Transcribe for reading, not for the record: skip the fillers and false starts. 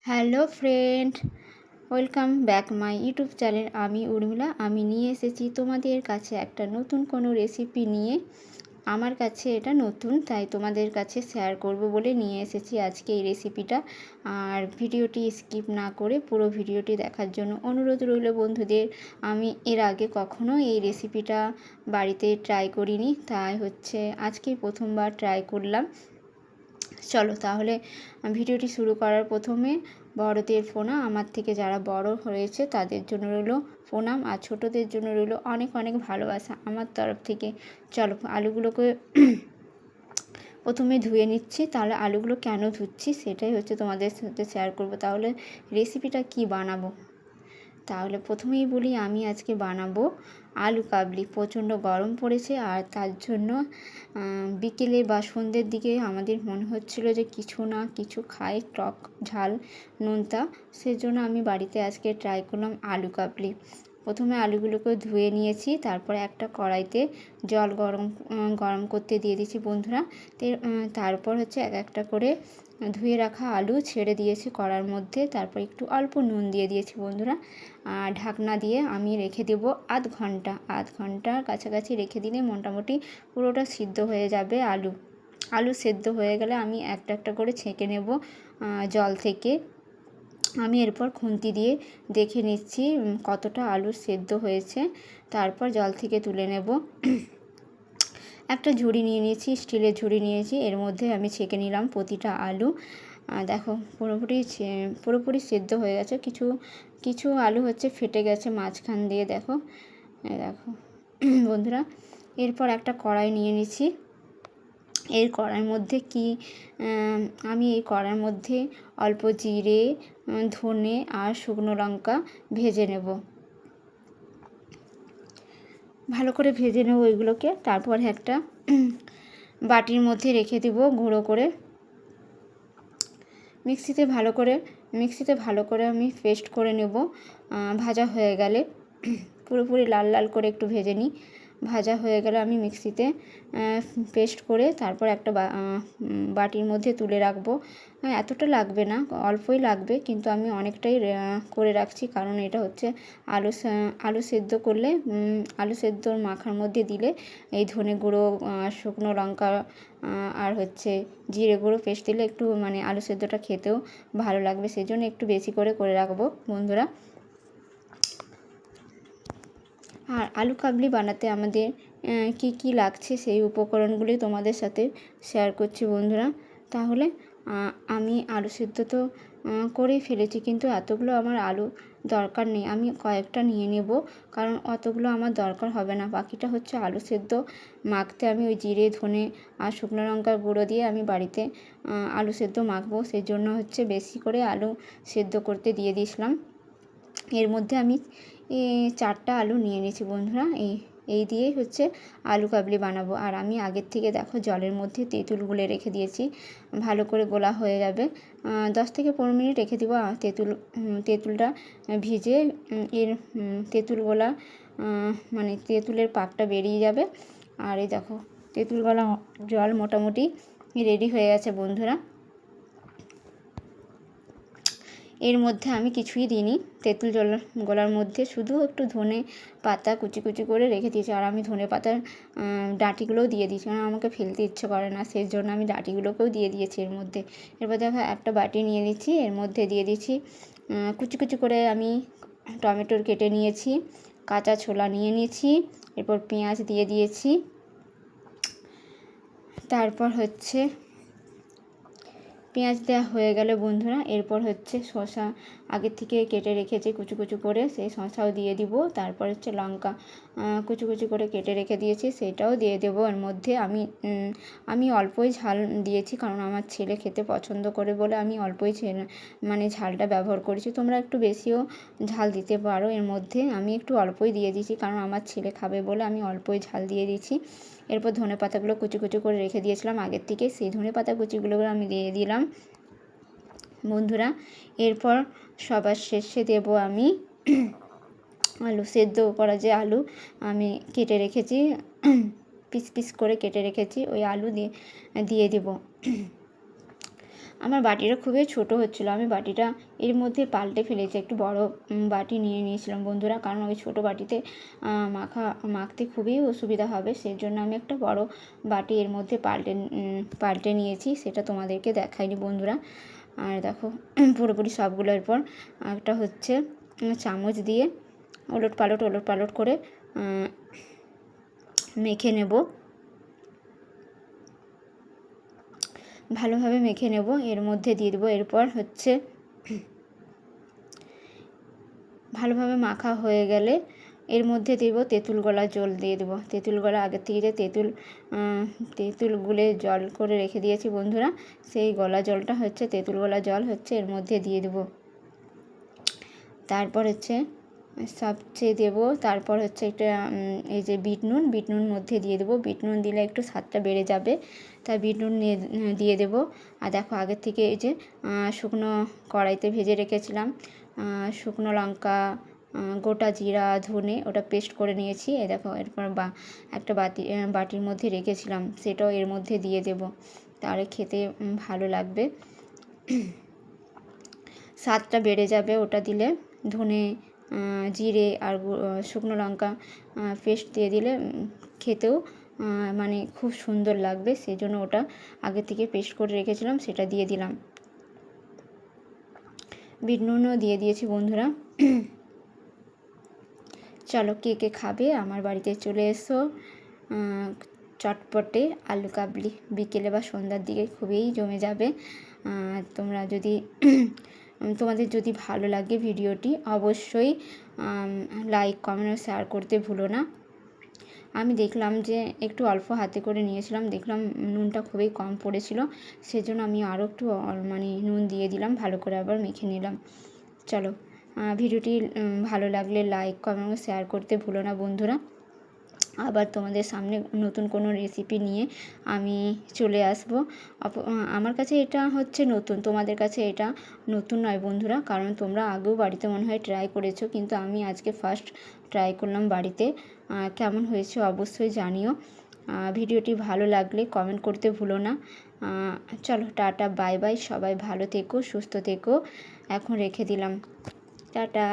Hello friend, welcome back my YouTube channel. আমি উর্মিলা। আমি নিয়ে এসেছি তোমাদের কাছে একটা নতুন কোনো রেসিপি নিয়ে। আমার কাছে এটা নতুন, তাই তোমাদের কাছে শেয়ার করব বলে নিয়ে এসেছি আজকে এই রেসিপিটা। আর ভিডিওটি স্কিপ না করে পুরো ভিডিওটি দেখার জন্য অনুরোধ রইল বন্ধুদের। আমি এর আগে কখনো এই রেসিপিটা বাড়িতে ট্রাই করিনি, তাই হচ্ছে আজকেই প্রথমবার ট্রাই করলাম। চলো তাহলে ভিডিওটি শুরু করার প্রথমে বড়দের প্রণাম। আমার থেকে যারা বড় হয়েছে তাদের জন্য রইল প্রণাম, আর ছোটদের জন্য রইল অনেক অনেক ভালোবাসা আমার তরফ থেকে। চলো আলুগুলোকে প্রথমে ধুয়ে নিচ্ছি। তাহলে আলুগুলো কেন ধুচ্ছি সেটাই হচ্ছে তোমাদের সাথে শেয়ার করব। তাহলে রেসিপিটা কি বানাবো, তাহলে প্রথমেই বলি আমি আজকে বানাবো আলু কাবলি। প্রচণ্ড গরম পড়েছে, আর তার জন্য বিকেলে বা সন্ধ্যের দিকে আমাদের মনে হচ্ছিল যে কিছু না কিছু খাই, টক ঝাল নোনতা। সেজন্য আমি বাড়িতে আজকে ট্রাই করলাম আলু কাবলি। প্রথমে আলুগুলোকে ধুয়ে নিয়েছি, তারপরে একটা কড়াইতে জল গরম করতে দিয়ে দিয়েছি বন্ধুরা। তারপর হচ্ছে এক একটা করে ধুয়ে রাখা আলু ছেড়ে দিয়েছি কড়ার মধ্যে। তারপর একটু অল্প নুন দিয়ে দিয়েছি বন্ধুরা। ঢাকনা দিয়ে আমি রেখে দেবো আধ ঘন্টার কাছাকাছি রেখে দিলে মোটামুটি পুরোটা সিদ্ধ হয়ে যাবে। আলু সেদ্ধ হয়ে গেলে আমি একটা একটা করে ছেঁকে নেব জল থেকে। আমি এরপর খুন্তি দিয়ে দেখে নিচ্ছি কতটা আলু সেদ্ধ হয়েছে, তারপর জল থেকে তুলে নেব। একটা ঝুড়ি নিয়ে নিয়েছি, স্টিলের ঝুড়ি নিয়েছি, এর মধ্যে আমি ছেঁকে নিলাম প্রতিটা আলু। দেখো পুরোপুরি সেদ্ধ হয়ে গেছে। কিছু কিছু আলু হচ্ছে ফেটে গেছে মাঝখান দিয়ে, দেখো দেখো বন্ধুরা। এরপর একটা কড়াই নিয়ে নিচ্ছি। এই কড়াইয়ের মধ্যে আমি এই কড়াইয়ের মধ্যে অল্প জিরে, ধনে আর শুকনো লঙ্কা ভেজে নেব। ভালো করে ভেজে নেব এগুলোকে। তারপর একটা বাটির মধ্যে রেখে দেব গুঁড়ো করে। মিক্সিতে ভালো করে আমি পেস্ট করে নেব। ভাজা হয়ে গেলে পুরোপুরি লাল লাল করে একটু ভেজে নিই। ভাজা হয়ে গেলে আমি মিক্সিতে পেস্ট করে তারপর একটা বাটির মধ্যে তুলে রাখবো। এতটা লাগবে না, অল্পই লাগবে, কিন্তু আমি অনেকটাই করে রাখছি, কারণ এটা হচ্ছে আলু সেদ্ধ করলে আলু সেদ্ধর মাখার মধ্যে দিলে এই ধনে গুঁড়ো, শুকনো লঙ্কা আর হচ্ছে জিরে গুঁড়ো পেস্ট দিলে একটু মানে আলু সেদ্ধটা খেতেও ভালো লাগবে। সেই জন্য একটু বেশি করে রাখবো বন্ধুরা। আর আলু কাবলি বানাতে আমাদের কি কি লাগছে সেই উপকরণগুলি তোমাদের সাথে শেয়ার করছি বন্ধুরা। তাহলে আমি আলু সেদ্ধ তো করেই ফেলেছি, কিন্তু এতগুলো আমার আলু দরকার নেই। আমি কয়েকটা নিয়ে নেব, কারণ অতগুলো আমার দরকার হবে না। বাকিটা হচ্ছে আলু সেদ্ধ মাখতে আমি ওই জিরে, ধনে আর শুকনো লঙ্কার গুঁড়ো দিয়ে আমি বাড়িতে আলু সেদ্ধ মাখবো। সেই জন্য হচ্ছে বেশি করে আলু সেদ্ধ করতে দিয়ে দিয়েছিলাম। এর মধ্যে আমি 4টা আলু নিয়ে নিয়েছি বন্ধুরা। এই দিয়েই হচ্ছে আলু কাবলি বানাবো। আর আমি আগের থেকে দেখো জলের মধ্যে তেঁতুল গুলে রেখে দিয়েছি, ভালো করে গোলা হয়ে যাবে। 10 থেকে 15 মিনিট রেখে দেবো তেঁতুলটা ভিজে। এর তেঁতুল গোলা মানে তেঁতুলের পাকটা বেরিয়ে যাবে। আর এই দেখো তেঁতুল গলা জল মোটামুটি রেডি হয়ে গেছে বন্ধুরা। এর মধ্যে আমি কিছুই দিইনি, তেঁতুল গলার মধ্যে শুধু একটু ধনে পাতা কুচি করে রেখে দিয়েছি। আর আমি ধনে পাতার ডাঁটিগুলোও দিয়ে দিয়েছি, কারণ আমাকে ফেলতে ইচ্ছে করে না, সেই জন্য আমি ডাঁটিগুলোকেও দিয়ে দিয়েছি এর মধ্যে। এরপর দেখো একটা বাটি নিয়ে নিচ্ছি, এর মধ্যে দিয়ে দিচ্ছি কুচি করে আমি টমেটোর কেটে নিয়েছি, কাঁচা ছোলা নিয়ে নিয়েছি, এরপর পেঁয়াজ দিয়ে দিয়েছি। তারপর হচ্ছে পেঁয়াজ দেওয়া হয়ে গেলে বন্ধুরা, এরপর হচ্ছে শসা আগের থেকে কেটে রেখেছি কুচু করে, সেই শসাও দিয়ে দিব। তারপর হচ্ছে লঙ্কা কুচু করে কেটে রেখে দিয়েছি, সেটাও দিয়ে দেবো এর মধ্যে। আমি অল্পই ঝাল দিয়েছি, কারণ আমার ছেলে খেতে পছন্দ করে বলে আমি অল্পই মানে ঝালটা ব্যবহার করেছি। তোমরা একটু বেশিও ঝাল দিতে পারো এর মধ্যে, আমি একটু অল্পই দিয়ে দিয়েছি, কারণ আমার ছেলে খাবে বলে আমি অল্পই ঝাল দিয়ে দিয়েছি। এরপর ধনে পাতাগুলো কুচি করে রেখে দিয়েছিলাম আগের থেকে, সেই ধনে পাতা কুচিগুলো আমি দিয়ে দিলাম বন্ধুরা। এরপর সবার শেষে দেব আমি আলু সেদ্ধ করা যে আলু আমি কেটে রেখেছি, পিস করে কেটে রেখেছি, ওই আলু দিয়ে দেব। আমার বাটিটা খুবই ছোট হচ্ছিলো, আমি বাটিটা এর মধ্যে পাল্টে ফেলেছি, একটু বড় বাটি নিয়ে নিয়েছিলাম বন্ধুরা, কারণ ওই ছোটো বাটিতে মাখতে খুবই অসুবিধা হবে, সেই জন্য আমি একটা বড় বাটি এর মধ্যে পাল্টে নিয়েছি, সেটা তোমাদেরকে দেখাইনি বন্ধুরা। আর দেখো পুরোপুরি সবগুলো এরপর একটা হচ্ছে চামচ দিয়ে ওলট পালট করে মেখে নেব, ভালোভাবে মেখে নেব। এর মধ্যে দিয়ে দেবো, এরপর হচ্ছে ভালোভাবে মাখা হয়ে গেলে এর মধ্যে দেবো তেঁতুল গলা জল দিয়ে দেবো। তেঁতুল গলা আগের থেকে যে তেঁতুল গুলে জল করে রেখে দিয়েছি বন্ধুরা, সেই গলা জলটা হচ্ছে তেঁতুল গলা জল হচ্ছে এর মধ্যে দিয়ে দেবো। তারপর হচ্ছে সবচেয়ে দেবো, তারপর হচ্ছে একটা এই যে বিট নুন মধ্যে দিয়ে দেবো। বিট নুন দিলে একটু স্বাদটা বেড়ে যাবে, তাই বিট নুন দিয়ে দেবো। আর দেখো আগের থেকে এই যে শুকনো কড়াইতে ভেজে রেখেছিলাম শুকনো লঙ্কা, গোটা জিরা, ধনে, ওটা পেস্ট করে নিয়েছি। এই দেখো এরপর একটা বাটির মধ্যে রেখেছিলাম, সেটাও এর মধ্যে দিয়ে দেব, তাহলে খেতে ভালো লাগবে, স্বাদটা বেড়ে যাবে ওটা দিলে। ধনে, জিরে আর শুকনো লঙ্কা পেস্ট দিয়ে দিলে খেতেও মানে খুব সুন্দর লাগবে, সেই জন্য ওটা আগে থেকে পেস্ট করে রেখেছিলাম, সেটা দিয়ে দিলাম। বিট নুনও দিয়ে দিয়েছি বন্ধুরা। চলো কে কে খাবে আমার বাড়িতে চলে এসো। চটপটে আলু কাবলি বিকেলে বা সন্ধ্যার দিকে খুবই জমে যাবে। তোমাদের যদি ভালো লাগে ভিডিওটি অবশ্যই লাইক, কমেন্ট ও শেয়ার করতে ভুলো না। আমি দেখলাম যে একটু অল্প হাতে করে নিয়েছিলাম, দেখলাম নুনটা খুবই কম পড়েছিল, সেজন্য আমি আরও একটু মানে নুন দিয়ে দিলাম, ভালো করে আবার মেখে নিলাম। চলো ভিডিওটি ভালো লাগলে লাইক, কমেন্ট ও শেয়ার করতে ভুলো না বন্ধুরা। আবার তোমাদের সামনে নতুন কোনো রেসিপি নিয়ে আমি চলে আসব। আমার কাছে এটা হচ্ছে নতুন, তোমাদের কাছে এটা নতুন নয় বন্ধুরা, কারণ তোমরা আগেও বাড়িতে মনে হয় ট্রাই করেছো, কিন্তু আমি আজকে ফার্স্ট ট্রাই করলাম বাড়িতে। কেমন হয়েছে অবশ্যই জানিও। ভিডিওটি ভালো লাগলে কমেন্ট করতে ভুলো না। চলো টাটা, বাই বাই, সবাই ভালো থেকো, সুস্থ থেকো। এখন রেখে দিলাম, টাটা।